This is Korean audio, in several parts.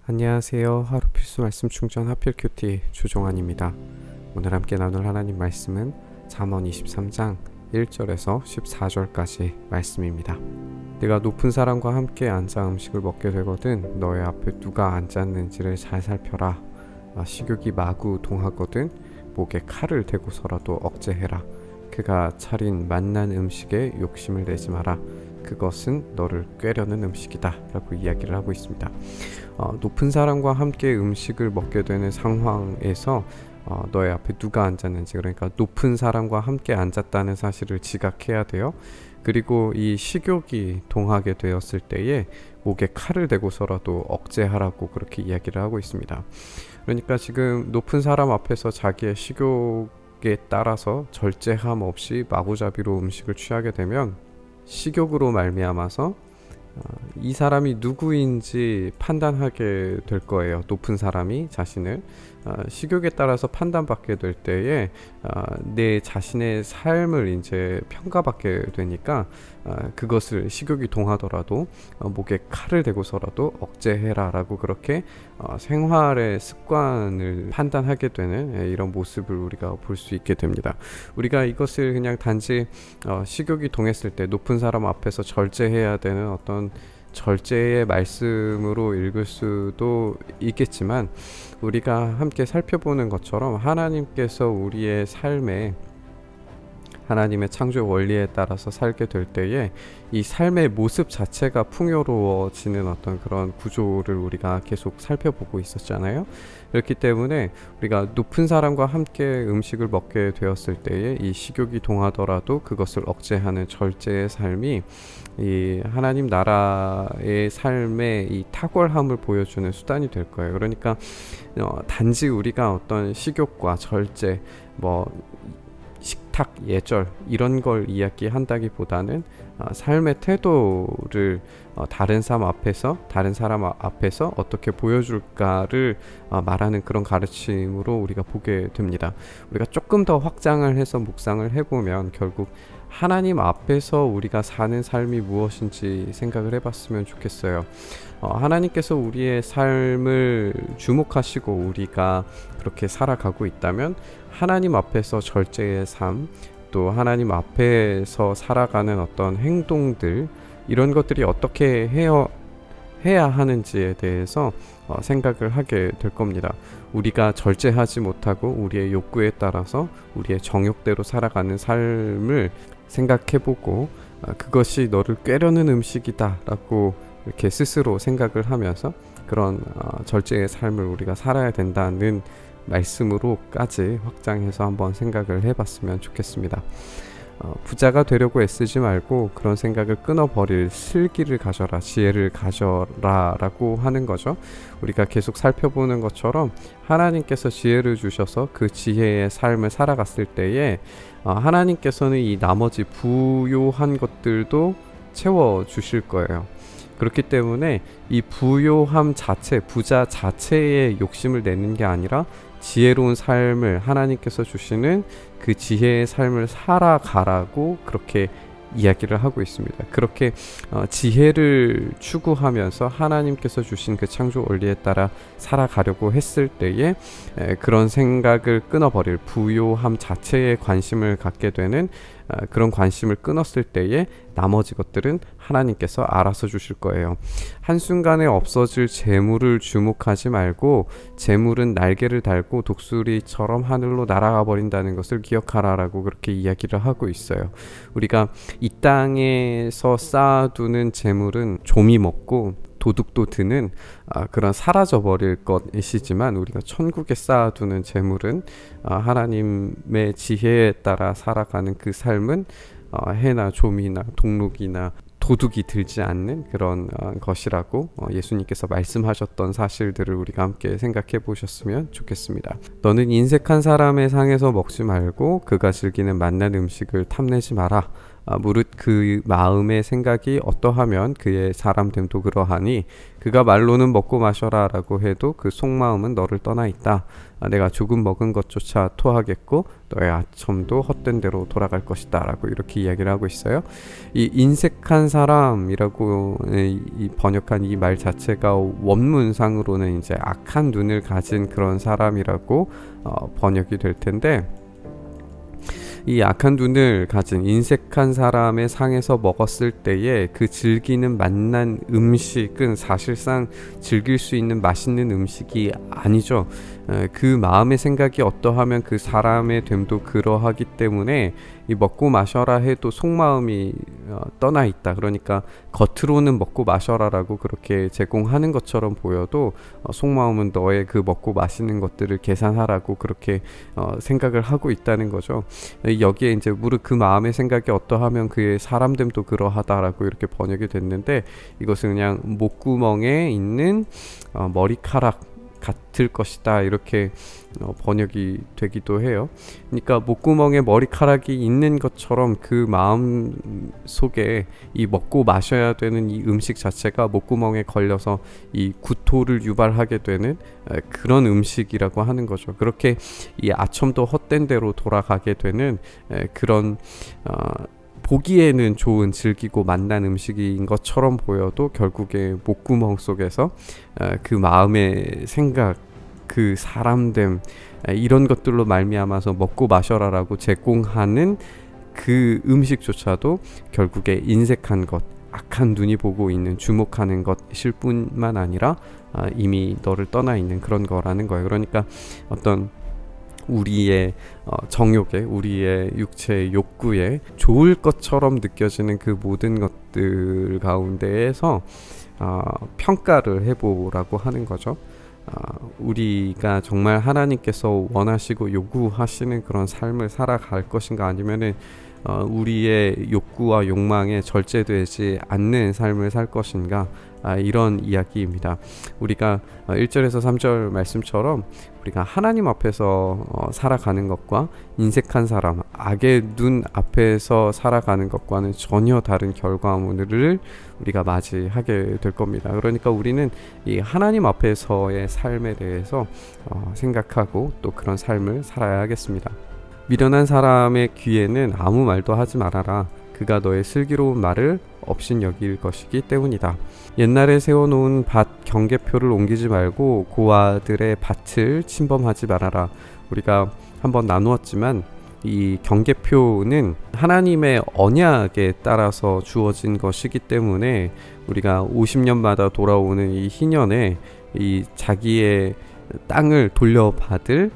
안녕하세요. 하루 필수 말씀 충전 하필 큐티 주종환입니다. 오늘 함께 나눌 하나님 말씀은 잠언 23장 1절에서 14절까지 말씀입니다. 네가 높은 사람과 함께 앉아 음식을 먹게 되거든 너의 앞에 누가 앉았는지를 잘 살펴라. 식욕이 마구 동하거든 목에 칼을 대고서라도 억제해라. 그가 차린 맛난 음식에 욕심을 내지 마라. 그것은 너를 꾀려는 음식이다 라고 이야기를 하고 있습니다. 높은 사람과 함께 음식을 먹게 되는 상황에서 너의 앞에 누가 앉았는지, 그러니까 높은 사람과 함께 앉았다는 사실을 지각해야 돼요. 그리고 이 식욕이 동하게 되었을 때에 목에 칼을 대고서라도 억제하라고 그렇게 이야기를 하고 있습니다. 그러니까 지금 높은 사람 앞에서 자기의 식욕에 따라서 절제함 없이 마구잡이로 음식을 취하게 되면 식욕으로 말미암아서 이 사람이 누구인지 판단하게 될 거예요. 높은 사람이 자신을 식욕에 따라서 판단받게 될 때에 내 자신의 삶을 이제 평가받게 되니까 그것을 식욕이 동하더라도 목에 칼을 대고서라도 억제해라 라고 그렇게 생활의 습관을 판단하게 되는 이런 모습을 우리가 볼 수 있게 됩니다. 우리가 이것을 그냥 단지 식욕이 동했을 때 높은 사람 앞에서 절제해야 되는 어떤 절제의 말씀으로 읽을 수도 있겠지만, 우리가 함께 살펴보는 것처럼 하나님께서 우리의 삶에 하나님의 창조 원리에 따라서 살게 될 때에 이 삶의 모습 자체가 풍요로워지는 어떤 그런 구조를 우리가 계속 살펴보고 있었잖아요. 그렇기 때문에 우리가 높은 사람과 함께 음식을 먹게 되었을 때에 이 식욕이 동하더라도 그것을 억제하는 절제의 삶이 이 하나님 나라의 삶의 이 탁월함을 보여주는 수단이 될 거예요. 그러니까 단지 우리가 어떤 식욕과 절제, 식탁, 예절 이런 걸 이야기한다기보다는 삶의 태도를 다른 사람 앞에서 어떻게 보여줄까를 말하는 그런 가르침으로 우리가 보게 됩니다. 우리가 조금 더 확장을 해서 묵상을 해보면 결국 하나님 앞에서 우리가 사는 삶이 무엇인지 생각을 해봤으면 좋겠어요. 하나님께서 우리의 삶을 주목하시고 우리가 그렇게 살아가고 있다면 하나님 앞에서 절제의 삶, 또 하나님 앞에서 살아가는 어떤 행동들, 이런 것들이 어떻게 해야 하는지에 대해서 생각을 하게 될 겁니다. 우리가 절제하지 못하고 우리의 욕구에 따라서 우리의 정욕대로 살아가는 삶을 생각해보고 그것이 너를 꾀려는 음식이다 라고 이렇게 스스로 생각을 하면서 그런 절제의 삶을 우리가 살아야 된다는 말씀으로까지 확장해서 한번 생각을 해봤으면 좋겠습니다. 부자가 되려고 애쓰지 말고 그런 생각을 끊어버릴 슬기를 가져라, 지혜를 가져라 라고 하는 거죠. 우리가 계속 살펴보는 것처럼 하나님께서 지혜를 주셔서 그 지혜의 삶을 살아갔을 때에 하나님께서는 이 나머지 부요한 것들도 채워주실 거예요. 그렇기 때문에 이 부요함 자체, 부자 자체에 욕심을 내는 게 아니라 지혜로운 삶을 하나님께서 주시는 그 지혜의 삶을 살아가라고 그렇게 이야기를 하고 있습니다. 그렇게 지혜를 추구하면서 하나님께서 주신 그 창조 원리에 따라 살아가려고 했을 때에 그런 생각을 끊어버릴 부요함 자체에 관심을 갖게 되는 그런 관심을 끊었을 때에 나머지 것들은 하나님께서 알아서 주실 거예요. 한순간에 없어질 재물을 주목하지 말고 재물은 날개를 달고 독수리처럼 하늘로 날아가 버린다는 것을 기억하라라고 그렇게 이야기를 하고 있어요. 우리가 이 땅에서 쌓아두는 재물은 좀이 먹고 도둑도 드는 그런 사라져버릴 것이지만, 우리가 천국에 쌓아두는 재물은 하나님의 지혜에 따라 살아가는 그 삶은 해나 좀이나 동록이나 도둑이 들지 않는 그런 것이라고 예수님께서 말씀하셨던 사실들을 우리가 함께 생각해 보셨으면 좋겠습니다. 너는 인색한 사람의 상에서 먹지 말고 그가 즐기는 맛난 음식을 탐내지 마라. 무릇 그 마음의 생각이 어떠하면 그의 사람됨도 그러하니 그가 말로는 먹고 마셔라 라고 해도 그 속마음은 너를 떠나 있다. 내가 조금 먹은 것조차 토하겠고 너의 아첨도 헛된 대로 돌아갈 것이다 라고 이렇게 이야기를 하고 있어요. 이 인색한 사람이라고 이 번역한 이 말 자체가 원문상으로는 이제 악한 눈을 가진 그런 사람이라고 번역이 될 텐데, 이 악한 눈을 가진 인색한 사람의 상에서 먹었을 때에 그 즐기는 맛난 음식은 사실상 즐길 수 있는 맛있는 음식이 아니죠. 그 마음의 생각이 어떠하면 그 사람의 됨도 그러하기 때문에 이 먹고 마셔라 해도 속마음이 떠나 있다. 그러니까 겉으로는 먹고 마셔라라고 그렇게 제공하는 것처럼 보여도 속마음은 너의 그 먹고 마시는 것들을 계산하라고 그렇게 생각을 하고 있다는 거죠. 여기에 이제 무릇 그 마음의 생각이 어떠하면 그의 사람됨도 그러하다라고 이렇게 번역이 됐는데, 이것은 그냥 목구멍에 있는 머리카락 같을 것이다 이렇게 번역이 되기도 해요. 그러니까 목구멍에 머리카락이 있는 것처럼 그 마음 속에 이 먹고 마셔야 되는 이 음식 자체가 목구멍에 걸려서 이 구토를 유발하게 되는 그런 음식이라고 하는 거죠. 그렇게 이 아첨도 헛된 대로 돌아가게 되는 그런 보기에는 좋은 즐기고 맛난 음식인 것처럼 보여도 결국에 목구멍 속에서 그 마음의 생각, 그 사람됨, 이런 것들로 말미암아서 먹고 마셔라라고 제공하는 그 음식조차도 결국에 인색한 것, 악한 눈이 보고 있는 주목하는 것일 뿐만 아니라 이미 너를 떠나 있는 그런 거라는 거예요. 그러니까 어떤 우리의 정욕에, 우리의 육체의 욕구에 좋을 것처럼 느껴지는 그 모든 것들 가운데에서 평가를 해보라고 하는 거죠. 우리가 정말 하나님께서 원하시고 요구하시는 그런 삶을 살아갈 것인가, 아니면은 우리의 욕구와 욕망에 절제되지 않는 삶을 살 것인가, 이런 이야기입니다. 우리가 1절에서 3절 말씀처럼 우리가 하나님 앞에서 살아가는 것과 인색한 사람, 악의 눈 앞에서 살아가는 것과는 전혀 다른 결과물을 우리가 맞이하게 될 겁니다. 그러니까 우리는 이 하나님 앞에서의 삶에 대해서 생각하고 또 그런 삶을 살아야 하겠습니다. 미련한 사람의 귀에는 아무 말도 하지 말아라. 그가 너의 슬기로운 말을 업신 여길 것이기 때문이다. 옛날에 세워놓은 밭 경계표를 옮기지 말고 고아들의 밭을 침범하지 말아라. 우리가 한번 나누었지만 이 경계표는 하나님의 언약에 따라서 주어진 것이기 때문에 우리가 50년마다 돌아오는 이 희년에 이 자기의 땅을 돌려받을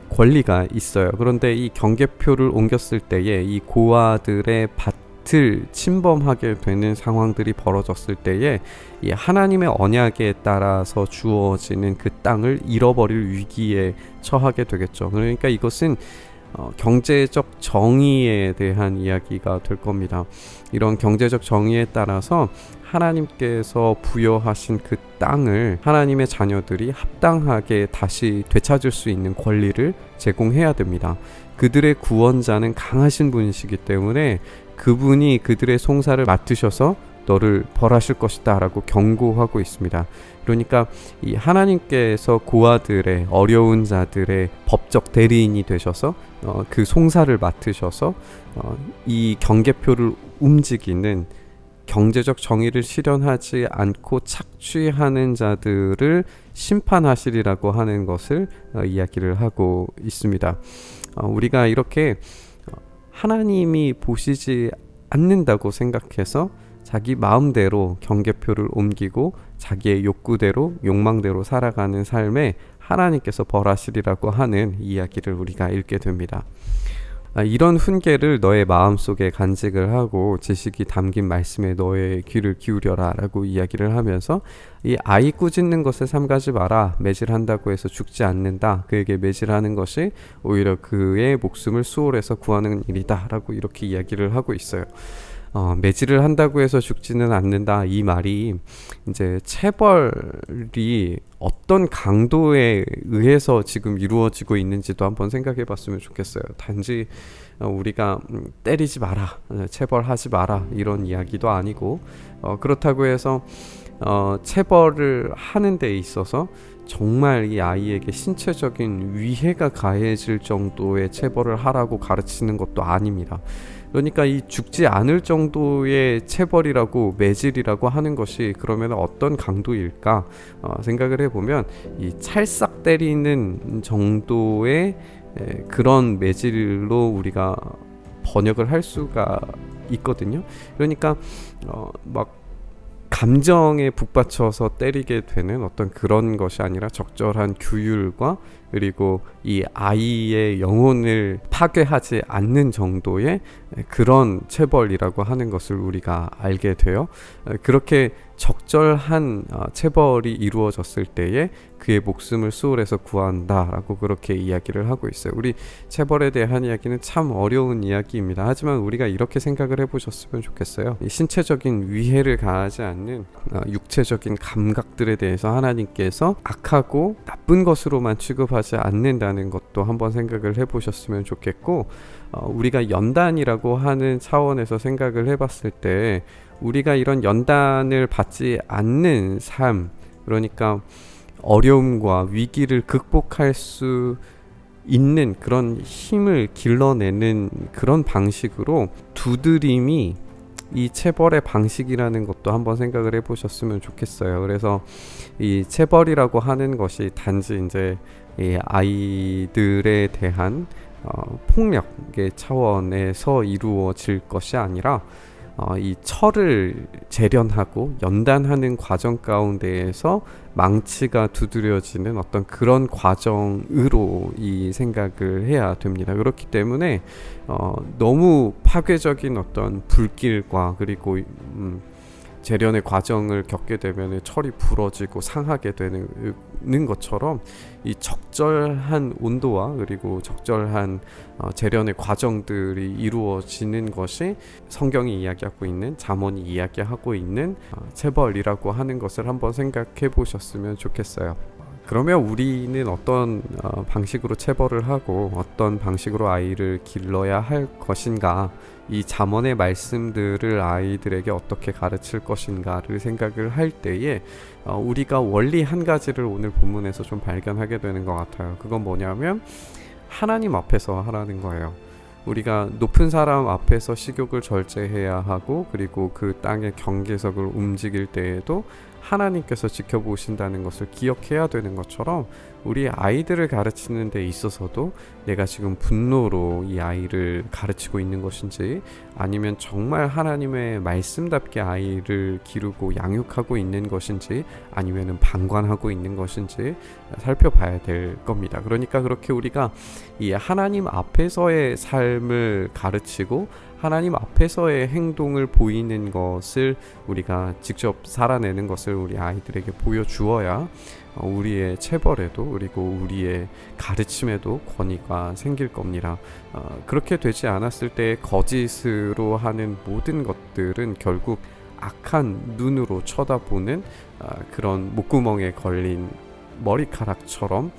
권리가 있어요. 그런데 이 경계표를 옮겼을 때에 이 고아들의 밭을 침범하게 되는 상황들이 벌어졌을 때에 이 하나님의 언약에 따라서 주어지는 그 땅을 잃어버릴 위기에 처하게 되겠죠. 그러니까 이것은 경제적 정의에 대한 이야기가 될 겁니다. 이런 경제적 정의에 따라서 하나님께서 부여하신 그 땅을 하나님의 자녀들이 합당하게 다시 되찾을 수 있는 권리를 제공해야 됩니다. 그들의 구원자는 강하신 분이시기 때문에 그분이 그들의 송사를 맡으셔서 너를 벌하실 것이다 라고 경고하고 있습니다. 그러니까 이 하나님께서 고아들의, 어려운 자들의 법적 대리인이 되셔서 그 송사를 맡으셔서 이 경계표를 움직이는, 경제적 정의를 실현하지 않고 착취하는 자들을 심판하시리라고 하는 것을 이야기를 하고 있습니다. 우리가 이렇게 하나님이 보시지 않는다고 생각해서 자기 마음대로 경계표를 옮기고 자기의 욕구대로, 욕망대로 살아가는 삶에 하나님께서 벌하시리라고 하는 이야기를 우리가 읽게 됩니다. 이런 훈계를 너의 마음속에 간직을 하고 지식이 담긴 말씀에 너의 귀를 기울여라 라고 이야기를 하면서, 이 아이 꾸짖는 것에 삼가지 마라. 매질한다고 해서 죽지 않는다. 그에게 매질하는 것이 오히려 그의 목숨을 수월해서 구하는 일이다 라고 이렇게 이야기를 하고 있어요. 매질을 한다고 해서 죽지는 않는다, 이 말이 이제 체벌이 어떤 강도에 의해서 지금 이루어지고 있는지도 한번 생각해 봤으면 좋겠어요. 단지 우리가 때리지 마라, 체벌하지 마라, 이런 이야기도 아니고, 그렇다고 해서 체벌을 하는 데 있어서 정말 이 아이에게 신체적인 위해가 가해질 정도의 체벌을 하라고 가르치는 것도 아닙니다. 그러니까 이 죽지 않을 정도의 체벌이라고, 매질이라고 하는 것이 그러면 어떤 강도일까 생각을 해보면, 이 찰싹 때리는 정도의 그런 매질로 우리가 번역을 할 수가 있거든요. 그러니까 막 감정에 북받쳐서 때리게 되는 어떤 그런 것이 아니라 적절한 규율과, 그리고 이 아이의 영혼을 파괴하지 않는 정도의 그런 체벌이라고 하는 것을 우리가 알게 돼요. 그렇게 적절한 체벌이 이루어졌을 때에 그의 목숨을 수월해서 구한다라고 그렇게 이야기를 하고 있어요. 우리 체벌에 대한 이야기는 참 어려운 이야기입니다. 하지만 우리가 이렇게 생각을 해보셨으면 좋겠어요. 이 신체적인 위해를 가하지 않는 육체적인 감각들에 대해서 하나님께서 악하고 나쁜 것으로만 취급하지 않는다는 것도 한번 생각을 해보셨으면 좋겠고, 우리가 연단이라고 하는 차원에서 생각을 해봤을 때 우리가 이런 연단을 받지 않는 삶, 그러니까 어려움과 위기를 극복할 수 있는 그런 힘을 길러내는 그런 방식으로 두드림이 이 체벌의 방식이라는 것도 한번 생각을 해보셨으면 좋겠어요. 그래서 이 체벌이라고 하는 것이 단지 이제 이 아이들에 대한 폭력의 차원에서 이루어질 것이 아니라 이 철을 재련하고 연단하는 과정 가운데에서 망치가 두드려지는 어떤 그런 과정으로 이 생각을 해야 됩니다. 그렇기 때문에 너무 파괴적인 어떤 불길과, 그리고 재련의 과정을 겪게 되면 철이 부러지고 상하게 되는 것처럼 이 적절한 온도와, 그리고 적절한 재련의 과정들이 이루어지는 것이 성경이 이야기하고 있는, 잠언이 이야기하고 있는 체벌이라고 하는 것을 한번 생각해 보셨으면 좋겠어요. 그러면 우리는 어떤 방식으로 체벌을 하고 어떤 방식으로 아이를 길러야 할 것인가, 이 잠언의 말씀들을 아이들에게 어떻게 가르칠 것인가를 생각을 할 때에 우리가 원리 한 가지를 오늘 본문에서 좀 발견하게 되는 것 같아요. 그건 뭐냐면 하나님 앞에서 하라는 거예요. 우리가 높은 사람 앞에서 식욕을 절제해야 하고, 그리고 그 땅의 경계석을 움직일 때에도 하나님께서 지켜보신다는 것을 기억해야 되는 것처럼, 우리 아이들을 가르치는 데 있어서도 내가 지금 분노로 이 아이를 가르치고 있는 것인지, 아니면 정말 하나님의 말씀답게 아이를 기르고 양육하고 있는 것인지, 아니면 방관하고 있는 것인지 살펴봐야 될 겁니다. 그러니까 그렇게 우리가 이 하나님 앞에서의 삶을 가르치고 하나님 앞에서의 행동을 보이는 것을 우리가 직접 살아내는 것을 우리 아이들에게 보여주어야 우리의 체벌에도, 그리고 우리의 가르침에도 권위가 생길 겁니다. 그렇게 되지 않았을 때 거짓으로 하는 모든 것들은 결국 악한 눈으로 쳐다보는 그런 목구멍에 걸린 머리카락처럼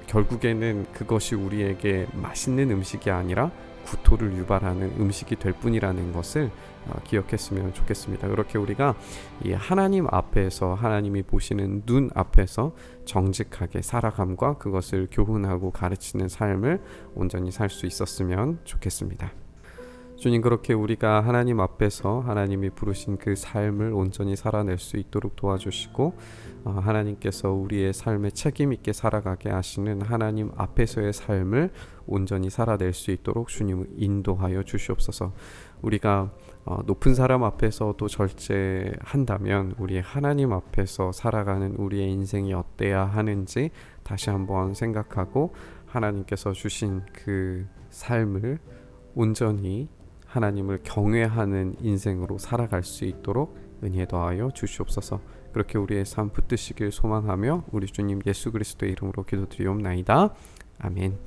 결국에는 그것이 우리에게 맛있는 음식이 아니라 구토를 유발하는 음식이 될 뿐이라는 것을 기억했으면 좋겠습니다. 그렇게 우리가 이 하나님 앞에서, 하나님이 보시는 눈 앞에서 정직하게 살아감과 그것을 교훈하고 가르치는 삶을 온전히 살 수 있었으면 좋겠습니다. 주님, 그렇게 우리가 하나님 앞에서 하나님이 부르신 그 삶을 온전히 살아낼 수 있도록 도와주시고, 하나님께서 우리의 삶에 책임 있게 살아가게 하시는 하나님 앞에서의 삶을 온전히 살아낼 수 있도록 주님 인도하여 주시옵소서. 우리가 높은 사람 앞에서도 절제한다면 우리 하나님 앞에서 살아가는 우리의 인생이 어때야 하는지 다시 한번 생각하고, 하나님께서 주신 그 삶을 온전히 하나님을 경외하는 인생으로 살아갈 수 있도록 은혜 더하여 주시옵소서. 그렇게 우리의 삶 붙드시길 소망하며 우리 주님 예수 그리스도의 이름으로 기도드리옵나이다. 아멘.